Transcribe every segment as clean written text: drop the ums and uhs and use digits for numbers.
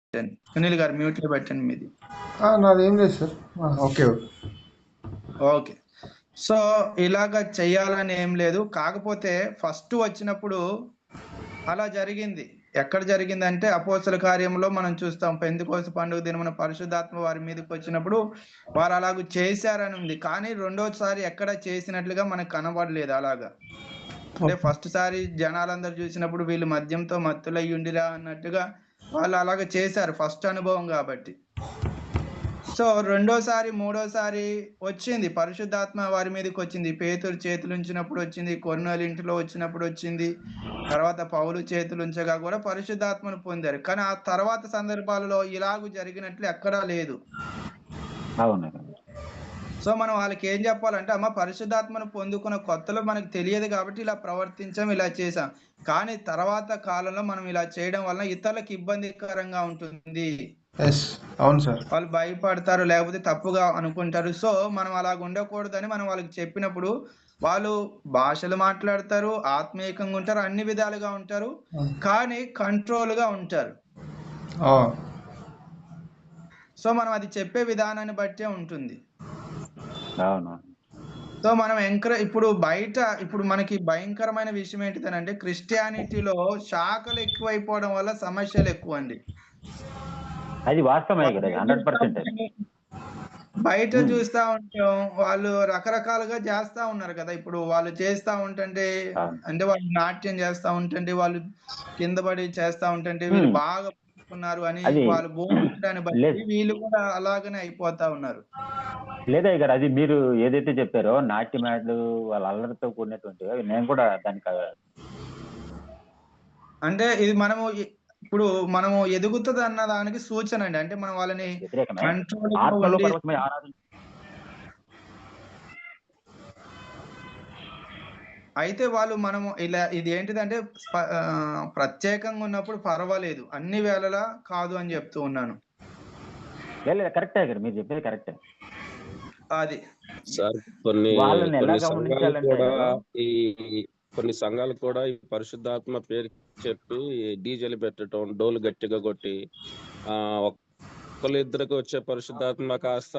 పెట్టండి. సునీల్ గారు మ్యూట్ లో పెట్టండి మీది. నాదేం లేదు సార్. Okay okay. సో ఇలాగ చెయ్యాలని ఏం లేదు. కాకపోతే ఫస్ట్ వచ్చినప్పుడు అలా జరిగింది. ఎక్కడ జరిగిందంటే అపోస్తల కార్యంలో మనం చూస్తాం. పెంతెకోస్తు పండుగ దినమున పరిశుద్ధాత్మ వారి మీదకి వచ్చినప్పుడు వారు అలాగ చేశారని ఉంది. కానీ రెండోసారి ఎక్కడ చేసినట్లుగా మనకు కనబడలేదు అలాగా. అంటే ఫస్ట్ సారి జనాలందరూ చూసినప్పుడు వీళ్ళు మద్యంతో మత్తులై ఉండిరా అన్నట్టుగా వాళ్ళు అలాగ చేశారు, ఫస్ట్ అనుభవం కాబట్టి. సో రెండోసారి మూడోసారి వచ్చింది, పరిశుద్ధాత్మ వారి మీదకి వచ్చింది. పేతురు చేతులు ఉంచినప్పుడు వచ్చింది, కొర్నేలి ఇంటిలో వచ్చినప్పుడు వచ్చింది, తర్వాత పౌలు చేతులు ఉంచగా కూడా పరిశుద్ధాత్మను పొందారు. కానీ ఆ తర్వాత సందర్భాలలో ఇలాగూ జరిగినట్లు ఎక్కడా లేదు. సో మనం వాళ్ళకి ఏం చెప్పాలంటే, అమ్మ పరిశుద్ధాత్మను పొందుకున్న కొత్తలో మనకు తెలియదు కాబట్టి ఇలా ప్రవర్తించాం, ఇలా చేసాం. కానీ తర్వాత కాలంలో మనం ఇలా చేయడం వలన ఇతరులకు ఇబ్బందికరంగా ఉంటుంది. అవును సార్. వాళ్ళు భయపడతారు, లేకపోతే తప్పుగా అనుకుంటారు. సో మనం అలాగ ఉండకూడదని మనం వాళ్ళకి చెప్పినప్పుడు వాళ్ళు భాషలు మాట్లాడతారు, ఆత్మీయంగా ఉంటారు, అన్ని విధాలుగా ఉంటారు, కానీ కంట్రోల్ గా ఉంటారు. సో మనం అది చెప్పే విధానాన్ని బట్టే ఉంటుంది. సో మనం ఇప్పుడు బయట ఇప్పుడు మనకి భయంకరమైన విషయం ఏంటిదనంటే, క్రిస్టియానిటీలో శాఖలు ఎక్కువైపోవడం వల్ల సమస్యలు ఎక్కువ అండి. అది వాస్తవమే కదా, 100%. బయట చూస్తా ఉంటాం, వాళ్ళు రకరకాలుగా చేస్తా ఉన్నారు కదా. ఇప్పుడు వాళ్ళు చేస్తా ఉంటుంటే, అంటే వాళ్ళు నాట్యం చేస్తా ఉంటుంటే, వాళ్ళు కింద పడి చేస్తా ఉంటుంటే వీళ్ళు బాగా ఉన్నారు అని వాళ్ళు బోధించడాన్ని బట్టి వీళ్ళు కూడా అలాగనే అయిపోతా ఉన్నారు. లేదా గారు, అది మీరు ఏదైతే చెప్పారో నాట్యమాటలు వాళ్ళ అల్లరితో కూడినటువంటి, నేను కూడా దానికి అంటే ఇది మనము ఇప్పుడు మనము ఎదుగుతుంది అన్న దానికి సూచన అండి. అంటే మనం వాళ్ళని కంట్రోల్ అయితే వాళ్ళు మనము ఇలా ఇది ఏంటిదంటే ప్రత్యేకంగా ఉన్నప్పుడు పర్వాలేదు, అన్ని వేళలా కాదు అని చెప్తూ ఉన్నాను. కరెక్టే గారు, మీరు చెప్పేది కరెక్టే. అది సార్ కొన్ని సంఘాలు కూడా ఈ పరిశుద్ధాత్మ పేరు చెప్పి డీజేలు పెట్టడం, డోలు గట్టిగా కొట్టి ఒకళ్ళిద్దరికి వచ్చే పరిశుద్ధాత్మ కాస్త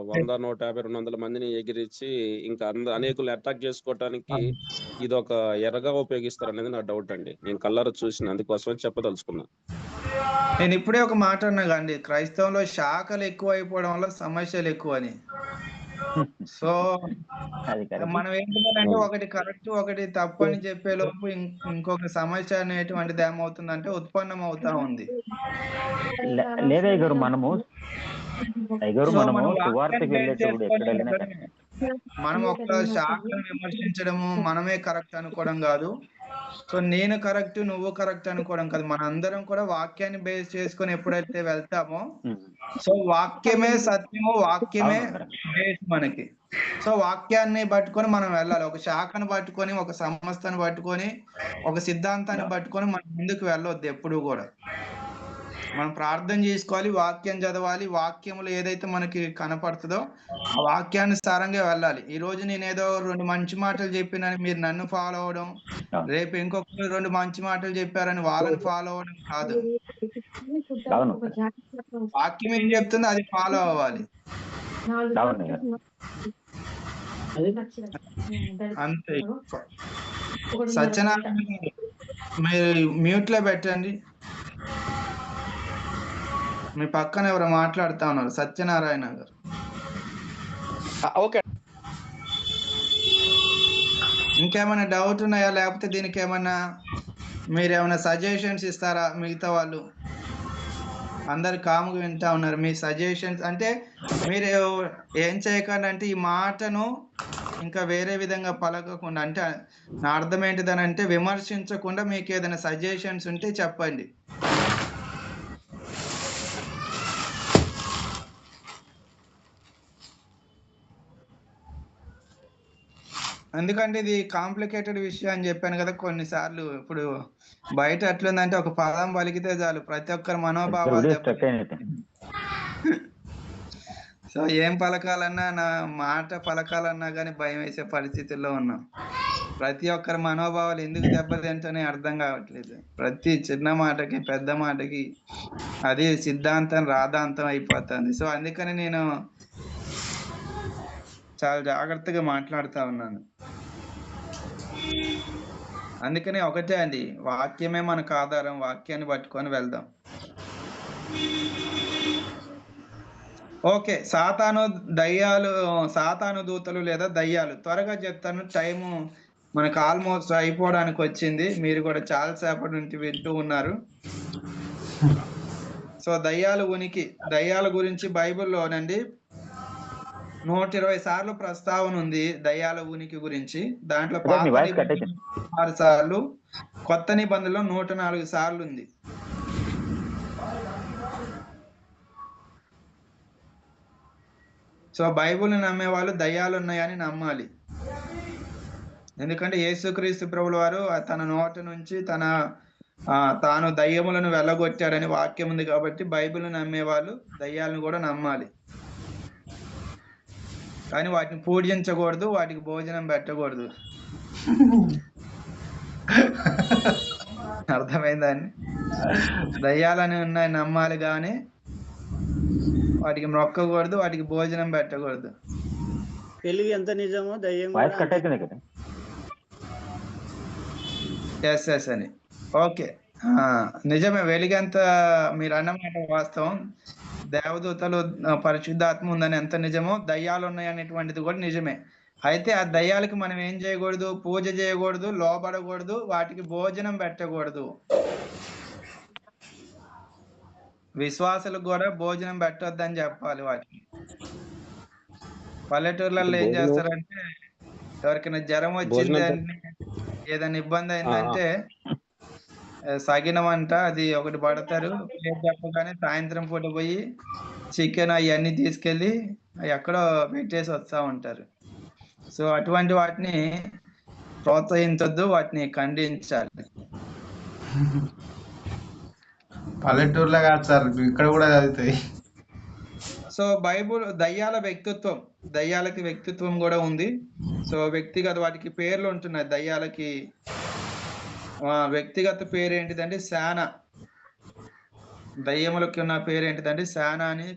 100, 150, 200 మందిని ఎగిరించి ఇంకా అనేకులు అటాక్ చేసుకోవటానికి ఇది ఒక ఎరగా ఉపయోగిస్తారు అనేది నా డౌట్ అండి. నేను కళ్ళారా చూసిన, అందుకోసమని చెప్పదలుచుకున్నా. నేను ఇప్పుడే ఒక మాట అన్నా కండి, క్రైస్తవంలో శాఖలు ఎక్కువ అయిపోవడం వల్ల సమస్యలు ఎక్కువ అని. సో మనం ఏంటంటే ఒకటి కరెక్ట్ ఒకటి తప్పు అని చెప్పే లోపు ఇంకొక సమస్య అనేటువంటిది ఏమవుతుందంటే ఉత్పన్నం అవుతా ఉంది. లేదా గారు, మనము మనం ఒక శాఖను విమర్శించడము, మనమే కరెక్ట్ అనుకోవడం కాదు. సో నేను కరెక్ట్, నువ్వు కరెక్ట్ అనుకోవడం కాదు. మన అందరం కూడా వాక్యాన్ని బేస్ చేసుకొని ఎప్పుడైతే వెళ్తామో, సో వాక్యమే సత్యము, వాక్యమే బేస్ మనకి. సో వాక్యాన్ని పట్టుకొని మనం వెళ్ళాలి. ఒక శాఖను పట్టుకొని, ఒక సంస్థను పట్టుకొని, ఒక సిద్ధాంతాన్ని పట్టుకొని మనం ముందుకు వెళ్ళొద్దు ఎప్పుడు కూడా. మనం ప్రార్థన చేసుకోవాలి, వాక్యం చదవాలి, వాక్యములు ఏదైతే మనకి కనపడుతుందో ఆ వాక్యానుసారంగా వెళ్ళాలి. ఈ రోజు నేను ఏదో 2 మంచి మాటలు చెప్పినని మీరు నన్ను ఫాలో అవడం, రేపు ఇంకొకరు 2 మంచి మాటలు చెప్పారని వాళ్ళని ఫాలో అవడం కాదు. వాక్యం ఏం చెప్తుందో అది ఫాలో అవ్వాలి అంతే. సత్యనారాయణ మీరు మ్యూట్ లో పెట్టండి. మీ పక్కన ఎవరో మాట్లాడుతా ఉన్నారు, సత్యనారాయణ గారు. ఓకే, ఇంకేమైనా డౌట్ ఉన్నాయా? లేకపోతే దీనికి ఏమన్నా మీరేమైనా సజెషన్స్ ఇస్తారా? మిగతా వాళ్ళు అందరు కాముగా వింటా ఉన్నారు. మీ సజెషన్స్ అంటే మీరు ఏం చేయకండి అంటే, ఈ మాటను ఇంకా వేరే విధంగా పలకకుండా, అంటే నా అర్థం ఏంటిదనంటే విమర్శించకుండా మీకు ఏదైనా సజెషన్స్ ఉంటే చెప్పండి. ఎందుకంటే ఇది కాంప్లికేటెడ్ విషయం అని చెప్పాను కదా. కొన్నిసార్లు ఇప్పుడు బయట ఎట్లుందంటే ఒక పదం పలికితే చాలు ప్రతి ఒక్కరి మనోభావాలు సో ఏం పలకాలన్నా, నా మాట పలకాలన్నా కానీ భయం వేసే పరిస్థితుల్లో ఉన్నాం. ప్రతి ఒక్కరి మనోభావాలు ఎందుకు దెబ్బతింటానే అర్థం కావట్లేదు. ప్రతి చిన్న మాటకి పెద్ద మాటకి అది సిద్ధాంతం రాద్ధాంతం అయిపోతుంది. సో అందుకని నేను చాలా జాగ్రత్తగా మాట్లాడుతా ఉన్నాను. అందుకని ఒకటే అండి, వాక్యమే మనకు ఆధారం. వాక్యాన్ని పట్టుకొని వెళ్దాం. ఓకే, సాతాను దూతలు లేదా దయ్యాలు. త్వరగా చెప్తాను, టైము మనకు ఆల్మోస్ట్ అయిపోవడానికి వచ్చింది. మీరు కూడా చాలా సేపటి నుంచి వింటూ ఉన్నారు. సో దయ్యాల గురించి బైబిల్లోనండి 120 సార్లు ప్రస్తావన ఉంది దయ్యాల ఉనికి గురించి. దాంట్లో అంటే మీ పాత వాయిస్ కట్ నిబంధనలో అవుతుంది. 6 సార్లు, కొత్త నిబంధనలో 104 సార్లు ఉంది. సో బైబిల్ని నమ్మే వాళ్ళు దయ్యాలు ఉన్నాయని నమ్మాలి. ఎందుకంటే యేసుక్రీస్తు ప్రభుల వారు తన నోటి నుంచి తాను దయ్యములను వెళ్ళగొట్టాడని వాక్యం ఉంది కాబట్టి బైబిల్ని నమ్మే వాళ్ళు దయ్యాలను కూడా నమ్మాలి. కానీ వాటిని పూజించకూడదు, వాటికి భోజనం పెట్టకూడదు. అర్థమైందండి? దయ్యాలని ఉన్నాయి నమ్మాలి కానీ వాటికి మొక్కకూడదు, వాటికి భోజనం పెట్టకూడదు. వెలుగు ఎంత నిజమో దయ్యం వాయిస్ కూడా కట్ అంతే. అవుతుంది కదా. ఎస్ అని. ఓకే, నిజమే. వెలుగంత మీరు అన్నమాట వాస్తవం. దేవదూతలు పరిశుద్ధాత్మ ఉందని ఎంత నిజమో దయ్యాలు ఉన్నాయి అనేటువంటిది కూడా నిజమే. అయితే ఆ దయ్యాలకి మనం ఏం చేయకూడదు? పూజ చేయకూడదు, లోబడకూడదు, వాటికి భోజనం పెట్టకూడదు. విశ్వాసులకు కూడా భోజనం పెట్టొద్దని చెప్పాలి వాటికి. పల్లెటూర్లలో ఏం చేస్తారంటే, ఎవరికైనా జ్వరం వచ్చింది అని, ఏదైనా ఇబ్బంది అయిందంటే సగినం అంట అది ఒకటి పడతారు. పేరు చెప్పగానే సాయంత్రం పూట పోయి చికెన్ అవన్నీ తీసుకెళ్ళి ఎక్కడో పెట్టేసి వస్తూ ఉంటారు. సో అటువంటి వాటిని ప్రోత్సహించొద్దు, వాటిని ఖండించాలి. పల్లెటూరులో కాదు సార్, ఇక్కడ కూడా చదువుతాయి. సో దయ్యాలకి వ్యక్తిత్వం కూడా ఉంది. సో వ్యక్తిగత వాటికి పేర్లు ఉంటున్నాయి. దయ్యాలకి వ్యక్తిగత పేరు ఏంటిదంటే శానా. దయ్యములకి ఉన్న పేరు ఏంటిదంటే శానా అని